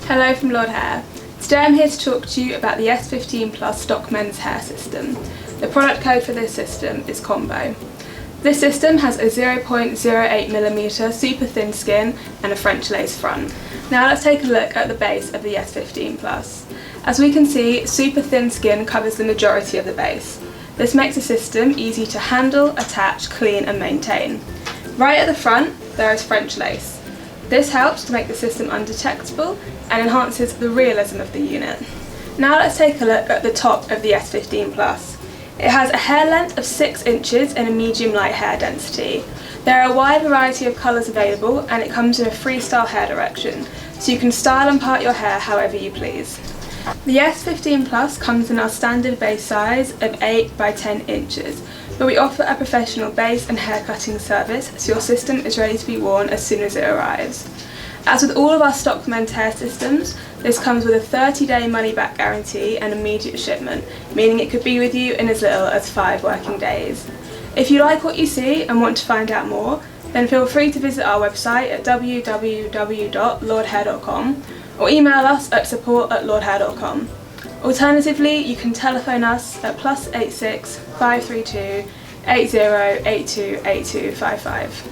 Hello from Lordhair. Today I'm here to talk to you about the S15 Plus stock men's hair system. The product code for this system is Combo. This system has a 0.08mm super thin skin and a French lace front. Now let's take a look at the base of the S15 Plus. As we can see, super thin skin covers the majority of the base. This makes the system easy to handle, attach, clean and maintain. Right at the front there is French lace. This helps to make the system undetectable and enhances the realism of the unit. Now let's take a look at the top of the S15 Plus. It has a hair length of 6 inches and a medium light hair density. There are a wide variety of colours available and it comes in a freestyle hair direction, so you can style and part your hair however you please. The S15 Plus comes in our standard base size of 8 by 10 inches, but we offer a professional base and hair cutting service, so your system is ready to be worn as soon as it arrives. As with all of our stock men's hair systems, this comes with a 30-day money-back guarantee and immediate shipment, meaning it could be with you in as little as 5 working days. If you like what you see and want to find out more, then feel free to visit our website at www.lordhair.com or email us at support@lordhair.com. Alternatively, you can telephone us at +86 532 8082 8255.